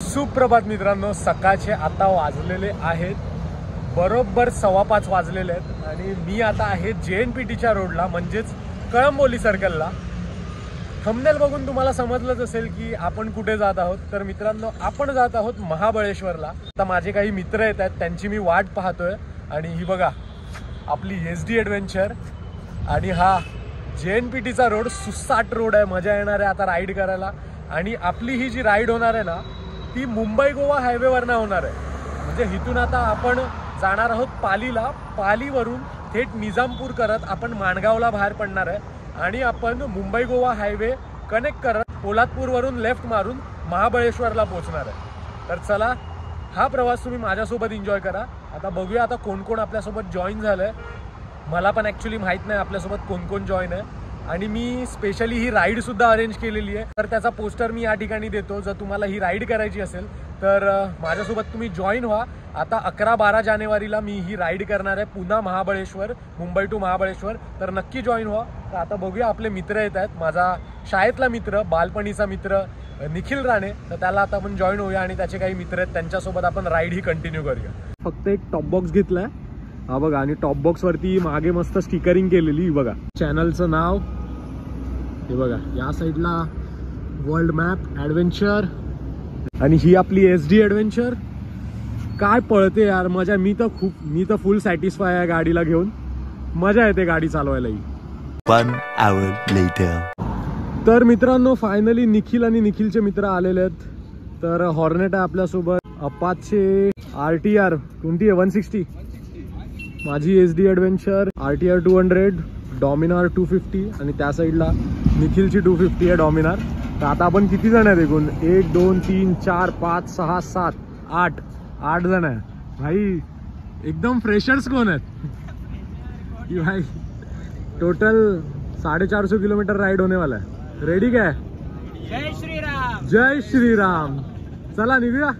सुप्रभात मित्रांनो, सकाळचे आता वाजलेले आहेत बरोबर 5:15 वाजलेले आहेत आणि मी आता आहे JNPTच्या रोडला, म्हणजेच कळंबोली सर्कलला। थंबनेल बघून तुम्हाला समजलंच असेल की आपण कुठे जात आहोत। तर मित्रांनो, आपण जात आहोत महाबळेश्वरला। आता माझे काही मित्र येत आहेत, त्यांची मी वाट पाहतोय आणि ही बघा आपली SD ॲडव्हेंचर आणि हा JNPTचा रोड सुसाट रोड आहे, मजा येणार आहे आता राईड करायला। आणि आपली ही जी राईड होणार आहे ना, ती मुंबई गोवा हायवेवरनं होणार आहे। म्हणजे इथून आता आपण जाणार आहोत पालीला, पालीवरून थेट निजामपूर करत आपण माणगावला बाहेर पडणार आहे आणि आपण मुंबई गोवा हायवे कनेक्ट करत पोलादपूरवरून लेफ्ट मारून महाबळेश्वरला पोहोचणार आहे। तर चला, हा प्रवास तुम्ही माझ्यासोबत एन्जॉय करा। आता बघूया आता कोण कोण आपल्यासोबत जॉईन झालंय। मला पण ॲक्च्युली माहीत नाही आपल्यासोबत कोण कोण जॉईन आहे आणि मी स्पेशली ही राईड सुद्धा अरेंज केलेली आहे। तर त्याचा पोस्टर मी या ठिकाणी देतो। जर तुम्हाला ही राईड करायची असेल तर माझ्यासोबत तुम्ही जॉईन व्हा। आता 11-12 जानेवारीला मी ही राईड करणार आहे, पुन्हा महाबळेश्वर, मुंबई टू महाबळेश्वर। तर नक्की जॉईन व्हा। तर आता बघूया आपले मित्र येत आहेत। माझा शाळेतला मित्र, बालपणीचा मित्र निखिल राणे, तर त्याला आता आपण जॉईन होऊया आणि त्याचे काही मित्र आहेत, त्यांच्यासोबत आपण राईड ही कंटिन्यू करूया। फक्त एक टॉप बॉक्स घेतलाय हा बघा, आणि टॉप बॉक्स वरती मागे मस्त स्टिकरिंग केलेली बघा, चॅनलचं नाव हे बघा, या साईडला वर्ल्ड मॅप ॲडव्हेंचर आणि ही आपली SD ॲडव्हेंचर। काय पळते यार, मजा। मी तर फुल सॅटिस्फाय आहे गाडीला घेऊन, मजा येते गाडी चालवायलाही। 1 hour later. तर मित्रांनो, फायनली निखिल आणि निखिलचे मित्र आलेले आहेत। तर हॉर्नेट आहे आपल्यासोबत, अपाचे RTR 160, माझी SD ॲडव्हेंचर RTR 200, डॉमिनार 250 आणि त्या साईडला निखिलची 250 आहे डॉमिनार। तर आता आपण किती जण आहेत एकूण? 1 2 3 4 5 6 7 8 जण आहे भाई। एकदम फ्रेशर्स कोण आहेत भाई? टोटल 450 किलोमीटर राइड होने वाला है। रेडी क्या? जय श्रीराम, जय श्रीराम। चला निघूया।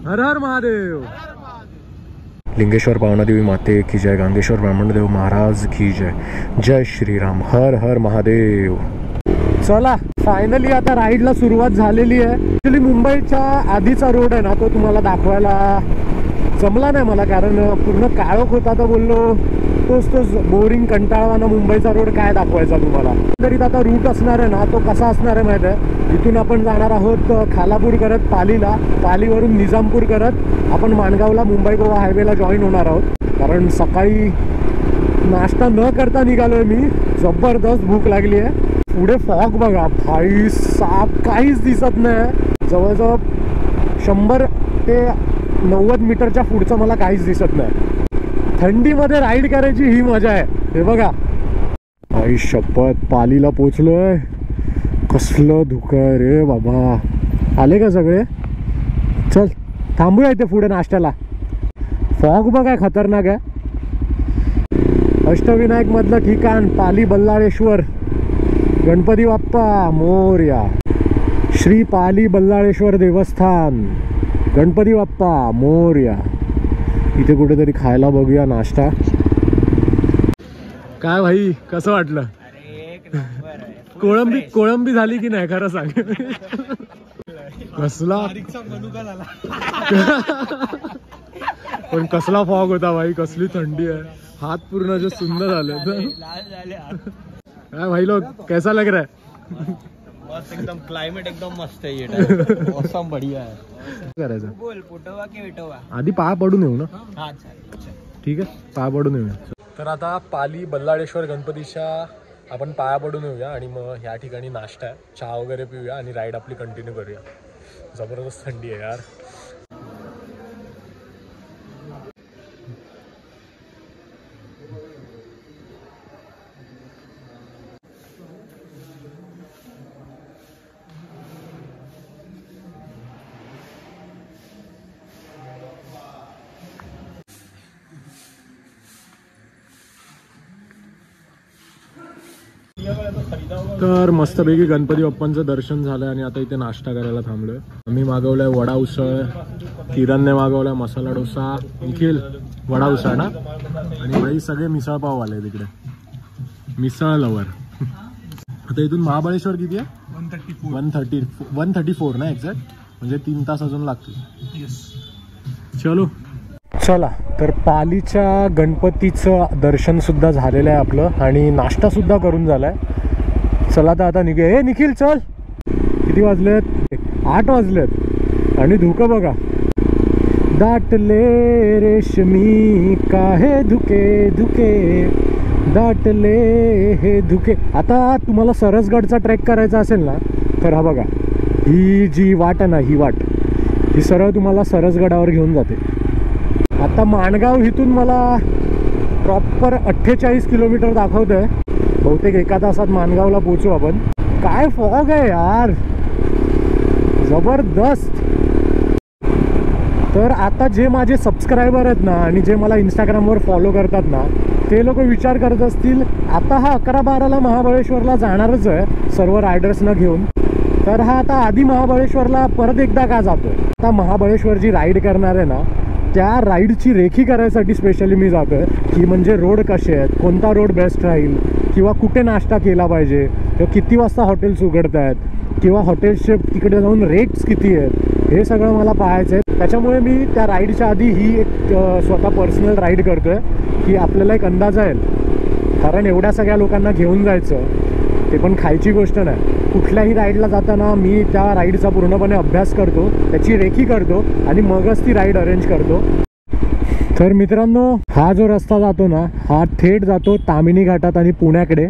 हर हर महादेव। लिंगेश्वर पावनादेवी माते की जय, गांगेश्वर ब्राह्मणदेव महाराज की जय, जय श्रीराम, हर हर महादेव। चला, फायनली आता राईडला सुरुवात झालेली आहे। ॲक्च्युली मुंबईच्या आधीचा रोड आहे ना, तो तुम्हाला दाखवायला जमला नाही मला, कारण पूर्ण काळोख होता। तर बोललो तोच बोरिंग कंटाळवाना मुंबईचा रोड काय दाखवायचा तुम्हाला। तरी आता रूट असणार आहे ना, तो कसा असणार आहे माहिती आहे? इथून आपण जाणार आहोत खालापूर करत पालीला, पालीवरून निजामपूर करत आपण माणगावला मुंबई गोवा हायवेला जॉईन होणार आहोत। कारण सकाळी नाश्ता न करता निघालोय मी, जबरदस्त भूक लागली आहे। पुढे फॉग बघा भाई साप, काहीच दिसत नाही। जवळजवळ 100 ते 90 मीटरच्या पुढचं मला काहीच दिसत नाही। थंडीमध्ये राईड करायची ही मजा आहे। हे बघा भाई, शपथ पालीला पोचलोय। कसलं धुकं रे बाबा। आले का सगळे? चल थांबूया इथे पुढे नाश्त्याला। फॉग बघा खतरनाक आहे। अष्टविनायक मधलं ठिकाण पाली बल्लाळेश्वर, गणपती बाप्पा मोरया। श्री पाली बल्लाळेश्वर देवस्थान, गणपती बाप्पा मोरया। इथे कुठेतरी खायला बघूया नाश्ता। काय भाई, कसं वाटलं? कोळंबी झाली की नाही खरं सांग? कसला पण कसला फॉग होता भाई, कसली थंडी आहे, हात पूर्ण जो सुंदर झाले। काय भाई लोग, कैसा लग रहा है? मस्त एकदम, क्लाइमेट एकदम मस्त है, ये मौसम बढ़िया है। करायचं बोल पुटवा की विटवा? आधी पाय पडून येऊ ना? हां ठीक आहे, पाय पडून येऊया। तर आता पाली बल्लाळेश्वर गणपतीच्या आपण पाया पडून येऊया आणि मग ह्या ठिकाणी नाश्ता आहे, चहा वगैरे पिऊया आणि राईड आपली कंटिन्यू करूया। जबरदस्त थंडी आहे यार। तर मस्तपैकी गणपती बाप्पांचं दर्शन झालं आणि आता इथे नाश्ता करायला थांबलोय। आम्ही मागवलाय वडा उसळ, किरणने मागवलाय मसाला डोसा, निखिल वडा उसळ ना, आणि भाई सगळे मिसळ पाव आले तिकडे, मिसळ लवर। आता इथून महाबळेश्वर किती आहे? 134 ना एक्झॅक्ट? म्हणजे 3 तास अजून लागतील. चलो चला, तर पालीच्या गणपतीचं दर्शन सुद्धा झालेलं आहे आपलं आणि नाश्ता सुद्धा करून झालाय. चला तर आता निघे. हे निखिल चल, किती वाजलेत? 8 वाजलेत आणि धुकं बघा. दाटले रेशमी काहे धुके धुके, दाटले हे धुके. आता तुम्हाला सरसगडचा ट्रेक करायचा असेल ना, तर हा बघा, ही जी वाट आहे ना, ही वाट ही सरळ तुम्हाला सरसगडावर घेऊन जाते. आता माणगाव इथून मला प्रॉपर 48 किलोमीटर दाखवत आहे. बहुतेक 1 तासात माणगावला पोहोचू आपण. काय फॉग आहे यार, जबरदस्त. तर आता जे माझे सबस्क्रायबर आहेत ना आणि जे मला इंस्टाग्रामवर फॉलो करतात ना, ते लोक विचार करत असतील आता हा 11-12ला महाबळेश्वरला जाणारच आहे सर्व रायडर्सना घेऊन, तर हा आता आधी महाबळेश्वरला परत एकदा का जातोय. आता महाबळेश्वर जी राईड करणार आहे ना, त्या राईडची रेखी करायसाठी स्पेशली मी जातोय की म्हणजे रोड कसे आहेत, कोणता रोड बेस्ट राहील, किंवा कुठे नाश्ता केला पाहिजे, किंवा किती वाजता हॉटेल्स उघडत आहेत, किंवा हॉटेल्सचे तिकडे जाऊन रेट्स किती आहेत, हे सगळं मला पाहायचं आहे. त्याच्यामुळे मी त्या राईडच्या आधी ही एक स्वतः पर्सनल राईड करतोय की आपल्याला एक अंदाज येईल. कारण एवढ्या सगळ्या लोकांना घेऊन जायचं ते पण खायची गोष्ट नाही. कुठल्याही राईडला जाताना मी त्या राईडचा पूर्णपणे अभ्यास करतो, त्याची रेखी करतो आणि मगच ती राईड अरेंज करतो. तर मित्रांनो, हा जो रस्ता जातो ना, हा थेट जातो तामिनी घाटात आणि पुण्याकडे.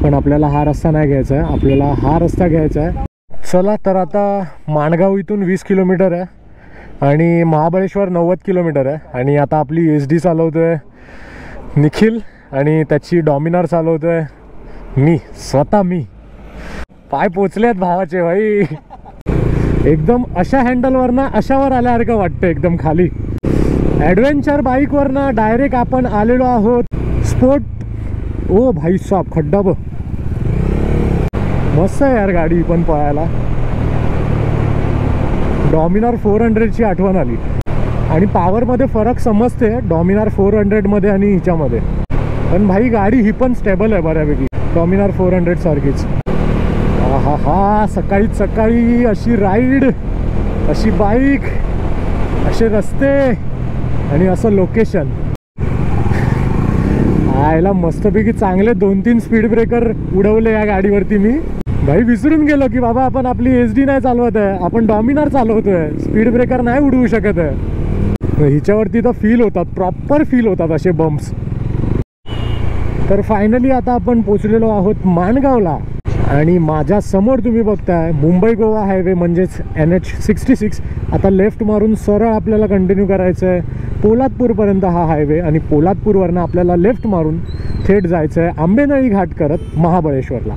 पण आपल्याला हा रस्ता नाही घ्यायचा आहे, आपल्याला हा रस्ता घ्यायचा आहे. चला तर आता माणगाव इथून 20 किलोमीटर आहे आणि महाबळेश्वर 90 किलोमीटर आहे. आणि आता आपली SD चालवतोय निखिल आणि त्याची डॉमिनार चालवतोय मी, स्वतः मी. पाय पोचलेत भावाचे भाई, एकदम अशा हँडलवरनं अशावर आल्यासारखं वाटतं, एकदम खाली. ॲडव्हेंचर बाईकवरनं डायरेक्ट आपण आलेलो आहोत स्पोर्ट. ओ भाई साहब, खड्डा बघ, मस्त आहे यार गाडी पण पळायला. डॉमिनार 400ची आठवण आली. आणि पॉवरमध्ये फरक समजते डॉमिनार 400मध्ये आणि हिच्यामध्ये, पण भाई गाडी ही पण स्टेबल आहे बऱ्यापैकी डॉमिनार 400 सारखीच. हा हा, सकाळीच सकाळी अशी राईड, अशी बाईक, असे रस्ते आणि असं लोकेशन. आयला मस्तपैकी चांगले 2-3 स्पीड ब्रेकर उडवले या गाडीवरती मी. भाई विसरून गेलो की बाबा आपण आपली SD नाही चालवत आहे, आपण डॉमिनार चालवतोय, स्पीड ब्रेकर नाही उडवू शकत आहे. हिच्यावरती तर फील होतात, प्रॉपर फील होतात असे बम्प्स. तर फायनली आता आपण पोचलेलो आहोत माणगावला आणि माझ्या समोर तुम्ही बघताय मुंबई गोवा हायवे म्हणजेच NH66. आता लेफ्ट मारून सरळ आपल्याला कंटिन्यू करायचं आहे पोलादपूरपर्यंत हा हायवे आणि पोलादपूरवरनं आपल्याला लेफ्ट मारून थेट जायचं आहे आंबेनळी घाट करत महाबळेश्वरला.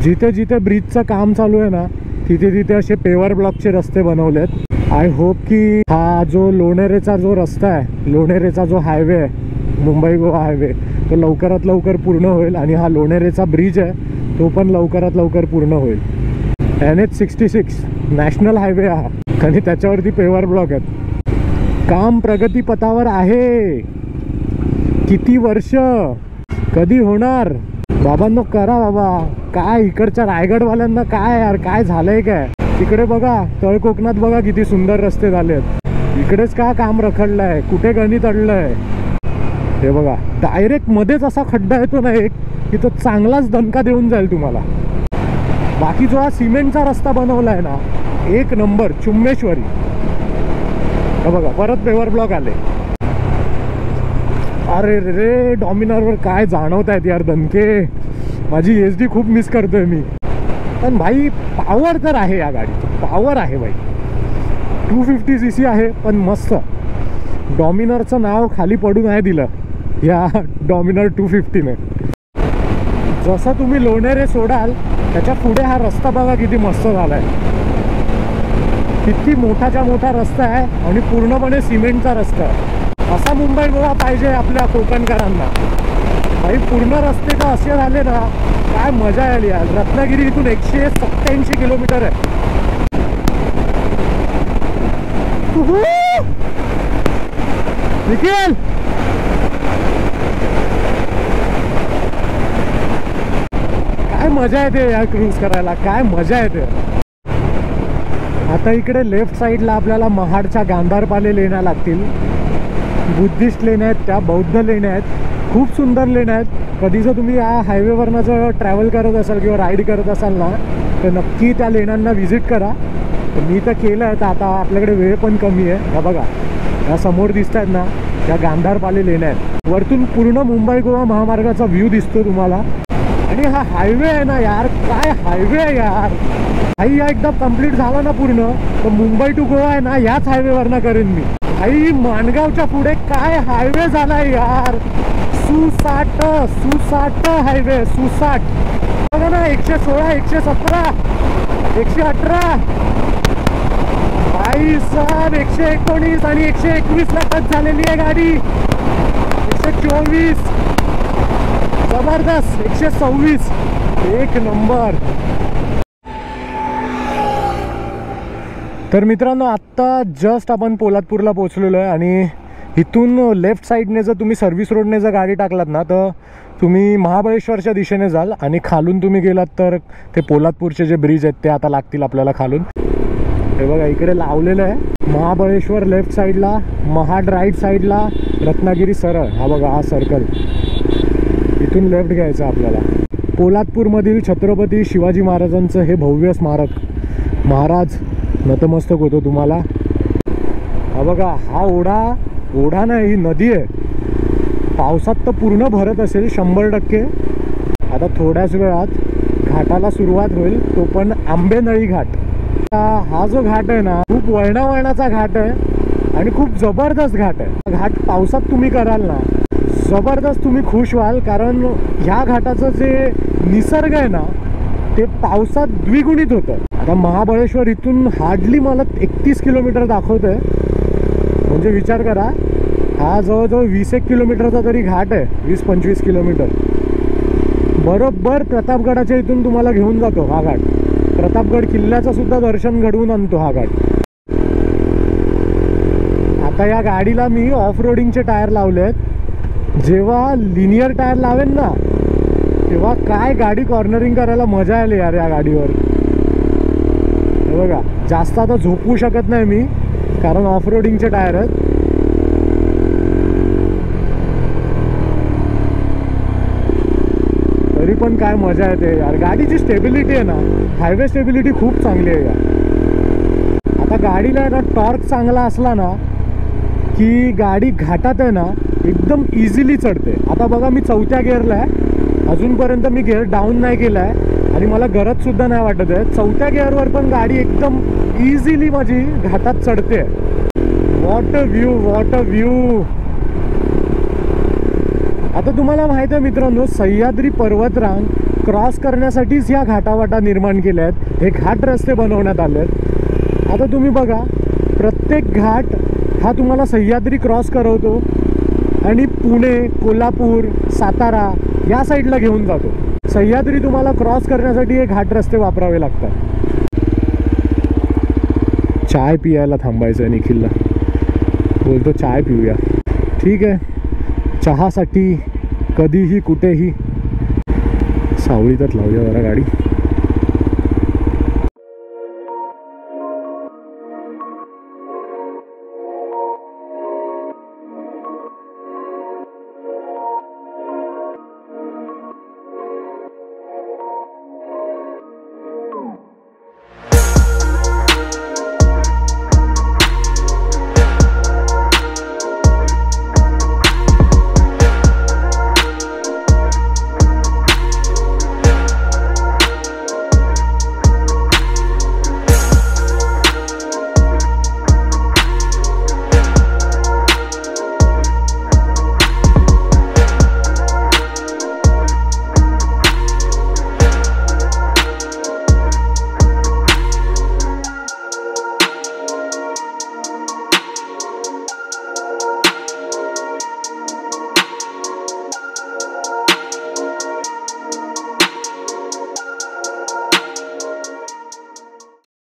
जिथे जिथे ब्रिजचं काम चालू आहे ना, तिथे तिथे असे पेवर ब्लॉकचे रस्ते बनवलेत. आय होप की हा जो लोणेरेचा जो रस्ता आहे, लोणेरेचा जो हायवे आहे मुंबई गोवा हायवे, तो लवकरात लवकर पूर्ण होईल आणि हा लोणेरेचा ब्रिज आहे तो पण लवकरात लवकर पूर्ण होईल. NH66 नॅशनल हायवे हा आणि त्याच्यावरती पेवर ब्लॉक आहेत. काम प्रगतीपथावर आहे. किती वर्ष, कधी होणार बाबांनो, करा बाबा. काय इकडच्या रायगडवाल्यांना काय यार, काय झालंय काय. तिकडे बघा तळ कोकणात बघा किती सुंदर रस्ते झालेत, इकडेच का काम रखडलंय, कुठे गणित अडलंय. हे बघा डायरेक्ट मध्येच असा खड्डा येतो ना एक, की तो चांगलाच दणका देऊन जाईल तुम्हाला. बाकी जो हा सिमेंटचा रस्ता बनवलाय ना, एक नंबर चुम्मेश्वरी. हे बघा परत पेवर ब्लॉक आले. अरे रे, डॉमिनारवर काय जाणवत आहेत यार दणके. माझी SD खूप मिस करतोय मी. पण भाई पॉवर तर आहे या गाडीची, पॉवर आहे भाई. 250cc आहे पण मस्त. डॉमिनारचं नाव खाली पडू नाही दिलं या डॉमिनार 250ने. जसं तुम्ही लोणेरे सोडाल त्याच्या पुढे हा रस्ता बघा किती मस्त झालाय. किती मोठाच्या मोठा रस्ता आहे आणि पूर्णपणे सिमेंटचा रस्ता आहे. असा मुंबई गोवा पाहिजे आपल्या कोकणकरांना. भाई पूर्ण रस्ते तर असे झाले ना, काय मजा आली यार. रत्नागिरी इथून 187 किलोमीटर आहे. निखिल मजा येते या क्रूज करायला, काय मजा येते. आता इकडे लेफ्ट साईडला आपल्याला महाडच्या गांधारपाले लेण्या लागतील. बुद्धिस्ट लेण्या आहेत, त्या बौद्ध लेण्या आहेत, खूप सुंदर लेण्या आहेत. कधी जर तुम्ही या हायवेवरनं जर ट्रॅव्हल करत असाल किंवा राईड करत असाल ना, तर नक्की त्या लेण्यांना व्हिजिट करा. मी तर केलं आहे, तर आता आपल्याकडे वेळ पण कमी आहे. हा बघा, या समोर दिसत आहेत ना, या गांधारपाले लेण्या आहेत. वरतून पूर्ण मुंबई गोवा महामार्गाचा व्ह्यू दिसतो तुम्हाला. आणि हा हायवे आहे ना यार, काय हायवे आहे यार. आई या एकदा कंप्लीट झाला ना पूर्ण, तर मुंबई टू गोवा आहे ना, याच हायवेवरनं करेन मी. आई माणगावच्या पुढे काय हायवे झालाय यार. सुसाट हायवे, सुसाट. बघा ना, 116, 117, 118, आई साहेब 119 आणि 121 ला टच झालेली आहे गाडी. 124, जबरदस्त. 126, एक नंबर. तर मित्रांनो, आत्ता जस्ट आपण पोलादपूरला पोहोचलेलो आहे. आणि इथून लेफ्ट साईडने जर तुम्ही सर्व्हिस रोडने जर गाडी टाकलात ना, तर तुम्ही महाबळेश्वरच्या दिशेने जाल. आणि खालून तुम्ही गेलात तर ते पोलादपूरचे जे ब्रिज आहेत ते आता लागतील आपल्याला खालून. हे बघा, इकडे लावलेलं आहे महाबळेश्वर लेफ्ट साईडला, महाड राईट साईडला, रत्नागिरी सरळ. हा बघा, हा सर्कल. इथून लेफ्ट घ्यायचं आपल्याला. पोलादपूरमधील छत्रपती शिवाजी महाराजांचं हे भव्य स्मारक. महाराज नतमस्तक होतो तुम्हाला. हा बघा, हा ओढा नाही, ही नदी आहे. पावसात तर पूर्ण भरत असेल 100%. आता थोड्याच वेळात घाटाला सुरुवात होईल, तो पण आंबेनळी घाट. हा जो घाट आहे ना, खूप वळणावळणाचा घाट आहे आणि खूप जबरदस्त घाट आहे. घाट पावसात तुम्ही कराल ना, जबरदस्त तुम्ही खुश व्हाल. कारण ह्या घाटाचं जे निसर्ग आहे ना, ते पावसात द्विगुणित होतं. आता महाबळेश्वर इथून हार्डली मला 31 किलोमीटर दाखवत आहे. म्हणजे विचार करा, हा जवळजवळ 20-1 किलोमीटरचा तरी घाट आहे, 20-25 किलोमीटर. बरोबर प्रतापगडाच्या इथून तुम्हाला घेऊन जातो हा घाट. प्रतापगड किल्ल्याचं सुद्धा दर्शन घडवून आणतो हा घाट. आता या गाडीला मी ऑफ रोडिंगचे टायर लावले आहेत. जेव्हा लिनियर टायर लावेन ना, तेव्हा काय गाडी कॉर्नरिंग करायला मजा आली यार या गाडीवर. हे बघा, जास्त आता झोपवू शकत नाही मी, कारण ऑफ रोडिंगचे टायर आहेत. तरी पण काय मजा येते यार. गाडीची स्टेबिलिटी आहे ना, हायवे स्टेबिलिटी खूप चांगली आहे यार. आता गाडीला आहे ना टॉर्क चांगला असला ना, की गाडी घाटात आहे ना एकदम इझिली चढते. आता बघा, मी 4थ्या गिअरला आहे. अजूनपर्यंत मी गिअर डाऊन नाही केला आहे आणि मला गरज सुद्धा नाही वाटत आहे. 4थ्या गिअरवर पण गाडी एकदम इझिली माझी घाटात चढते. What a view, what a view. आता तुम्हाला माहिती आहे मित्रांनो, सह्याद्री पर्वतरांग क्रॉस करण्यासाठीच ह्या घाटावाटा निर्माण केल्या आहेत. हे घाट रस्ते बनवण्यात आले आहेत. आता तुम्ही बघा, प्रत्येक घाट हा तुम्हाला सह्याद्री क्रॉस करवतो आणि पुणे, कोल्हापूर, सातारा या साईडला घेऊन जातो. सह्याद्री तुम्हाला क्रॉस करण्यासाठी हे घाट रस्ते वापरावे लागतात. चाय पियायला थांबायचं आहे निखिलला. बोलतो चाय पिऊया. ठीक आहे, चहासाठी कधीही कुठेही. सावळीतच लावूया जरा गाडी.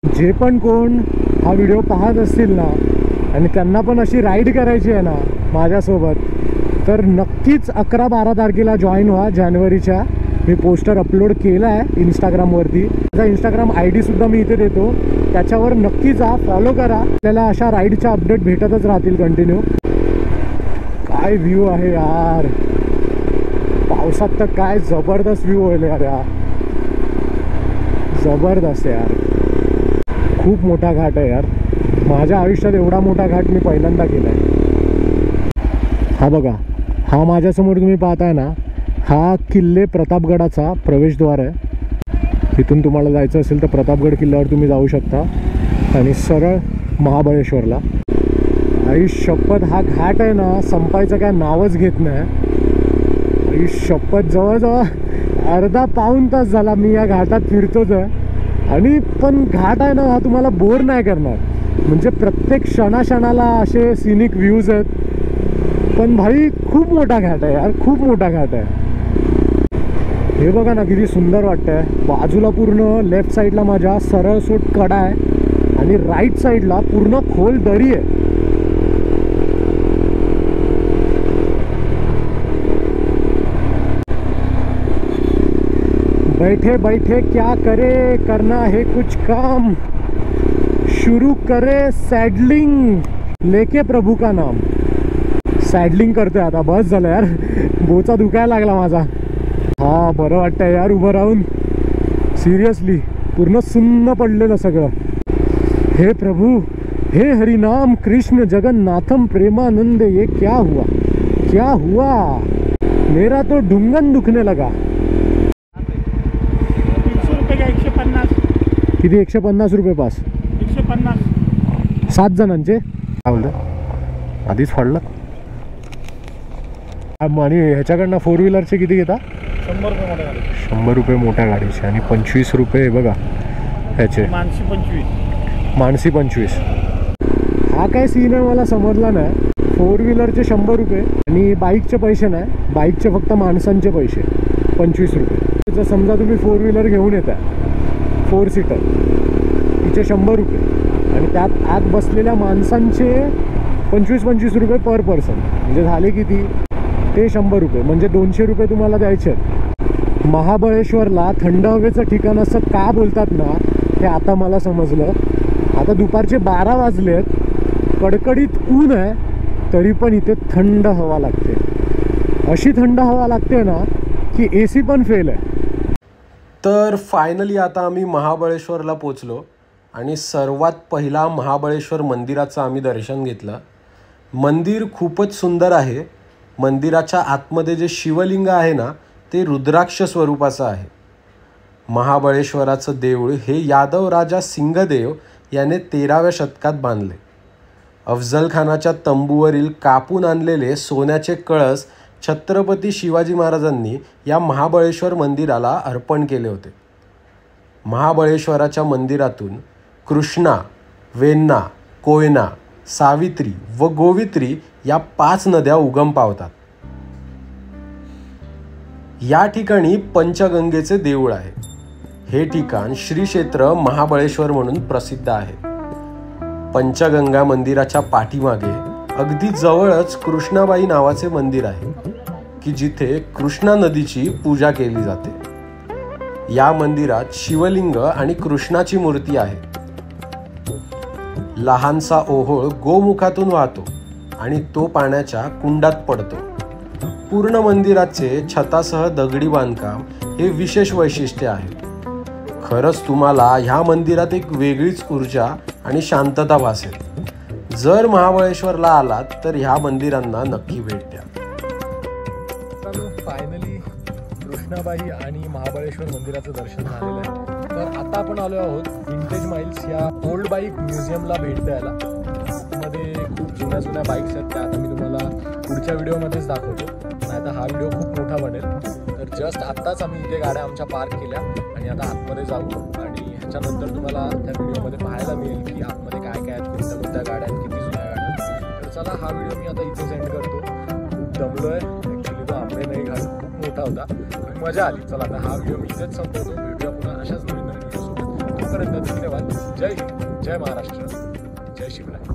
जे पण कोण हा व्हिडिओ पाहत असतील ना आणि त्यांना पण अशी राईड करायची आहे ना माझ्यासोबत, तर नक्कीच 11-12 तारखेला जॉईन व्हा जानेवारीच्या. मी पोस्टर अपलोड केला आहे इंस्टाग्रामवरती. माझा इंस्टाग्राम ID सुद्धा मी इथे देतो, त्याच्यावर नक्की जा, फॉलो करा. आपल्याला अशा राईडच्या अपडेट भेटतच राहतील कंटिन्यू. काय व्ह्यू आहे यार, पावसात तर काय जबरदस्त व्ह्यू होईल यार, जबरदस्त यार. खूप मोठा घाट आहे यार, माझ्या आयुष्यात एवढा मोठा घाट मी पहिल्यांदा केला आहे. हा बघा, हा माझ्यासमोर तुम्ही पाहताय ना, हा किल्ले प्रतापगडाचा प्रवेशद्वार आहे. इथून तुम्हाला जायचं असेल तर प्रतापगड किल्ल्यावर तुम्ही जाऊ शकता आणि सरळ महाबळेश्वरला. आई शपथ, हा घाट आहे ना, संपायचं काय नावच घेत नाही. आई शपथ, जवळजवळ अर्धा पाऊण तास झाला मी या घाटात फिरतोच आहे. आणि पण घाट आहे ना, हा तुम्हाला बोर नाही करणार. म्हणजे प्रत्येक क्षणाक्षणाला असे सिनिक व्ह्यूज आहेत. पण भाई खूप मोठा घाट आहे यार, खूप मोठा घाट आहे. हे बघा ना किती सुंदर वाटतंय. बाजूला पूर्ण लेफ्ट साईडला माझ्या सरळ सोट कडा आहे आणि राईट साईडला पूर्ण खोल दरी आहे. बैठे बैठे क्या करे, करना है कुछ काम, शुरू करे सॅडलिंग, लेके प्रभू का नाम. सॅडलिंग करतोय आता, बस झालं यार, बोचा दुखायला लागला माझा. हा बरं वाटतंय यार उभं राहून. सिरियसली पूर्ण सुन्न पडलेलं सगळं. हे प्रभू, हे हरिनाम कृष्ण जगन्नाथम प्रेमानंद, ये क्या हुआ, क्या हुआ, मेरा तो ढुंगन दुखने लगा. 300 रुपये का 150. किती 150 रुपये पास? 150. 7 जणांचे. काय बोलतं, आधीच फाडलं. आणि ह्याच्याकडनं 4 व्हीलरचे किती घेता? 100 रुपये मोठ्या गाडी. 100 रुपये मोठ्या गाडीचे आणि 25 रुपये बघा ह्याचे. मानसी 25. मानसी 25. हा काय सीन आहे मला समजला नाही. 4 व्हीलरचे 100 रुपये आणि बाईकचे पैसे नाही, बाईकचे फक्त माणसांचे पैसे 25 रुपये. जर समजा तुम्ही 4 व्हीलर घेऊन येता 4 सीटर, तिचे 100 रुपये आणि त्यात आत बसलेल्या माणसांचे 25-25 रुपये पर पर्सन, म्हणजे झाले किती ते 100 रुपये, म्हणजे 200 रुपये तुम्हाला द्यायचे आहेत. महाबळेश्वरला थंड हवेचं ठिकाण असं का बोलतात ना, हे आता मला समजलं. आता दुपारचे 12 वाजलेत, कडकडीत ऊन आहे, तरी पण इथे थंड हवा लागते. अशी थंड हवा लागते ना की AC पण फेल आहे. तर फायनली आता आम्ही महाबळेश्वरला पोचलो आणि सर्वात पहिला महाबळेश्वर मंदिराचं आम्ही दर्शन घेतलं. मंदिर खूपच सुंदर आहे. मंदिराच्या आतमध्ये जे शिवलिंग आहे ना, ते रुद्राक्ष स्वरूपाचं आहे. महाबळेश्वराचं देऊळ हे यादव राजा सिंगदेव याने 13व्या शतकात बांधले. अफजल खानाच्या तंबूवरील कापून आणलेले सोन्याचे कळस छत्रपती शिवाजी महाराजांनी या महाबळेश्वर मंदिराला अर्पण केले होते. महाबळेश्वराच्या मंदिरातून कृष्णा, वेण्णा, कोयना, सावित्री व गोवित्री या 5 नद्या उगम पावतात. या ठिकाणी पंचगंगेचे देऊळ आहे. हे ठिकाण श्री क्षेत्र महाबळेश्वर म्हणून प्रसिद्ध आहे. पंचगंगा मंदिराच्या पाठीमागे अगदी जवळच कृष्णाबाई नावाचे मंदिर आहे की जिथे कृष्णा नदीची पूजा केली जाते. या मंदिरात शिवलिंग आणि कृष्णाची मूर्ती आहे. लहानसा ओहोळ गोमुखातून वाहतो आणि तो पाण्याच्या कुंडात पडतो. पूर्ण मंदिराचे छतासह दगडी बांधकाम हे विशेष वैशिष्ट्य आहे. खरंच तुम्हाला ह्या मंदिरात एक वेगळीच ऊर्जा आणि शांतता भासेल. जर महाबळेश्वरला आलात तर ह्या मंदिरांना नक्की भेट द्या. फायनली कृष्णाबाई आणि महाबळेश्वर मंदिराचं दर्शन झालेलं आहे. तर आता आपण आलो आहोत विंटेज माइल्स या ओल्ड बाईक म्युझियमला भेट द्यायला. मध्ये खूप जुन्या जुन्या बाईक्स आहेत, त्या आता मी तुम्हाला पुढच्या व्हिडिओमध्येच दाखवतो, नाही तर हा व्हिडिओ खूप मोठा बनेल. तर जस्ट आत्ताच आम्ही इथे गाड्या आमच्या पार्क केल्या आणि आता आतमध्ये जाऊ आणि ह्याच्यानंतर तुम्हाला त्या व्हिडिओमध्ये पाहायला मिळेल की आतमध्ये काय काय आहेत, कोणत्या कोणत्या गाड्या आहेत, किती जुन्या गाड्या आहेत. तर चला हा व्हिडिओ मी आता इथे सेंड करतो. खूप दमलो आहे ॲक्च्युली, तो आंबे नाही घालून खूप मोठा होता पण मजा आली. चला आता हा व्हिडिओ मी इथेच संपवतो. भेटूया पुन्हा अशाच नवीन नवीन व्हिडिओसोबत. तोपर्यंत धन्यवाद. जय हिंद, जय महाराष्ट्र, जय शिवराय.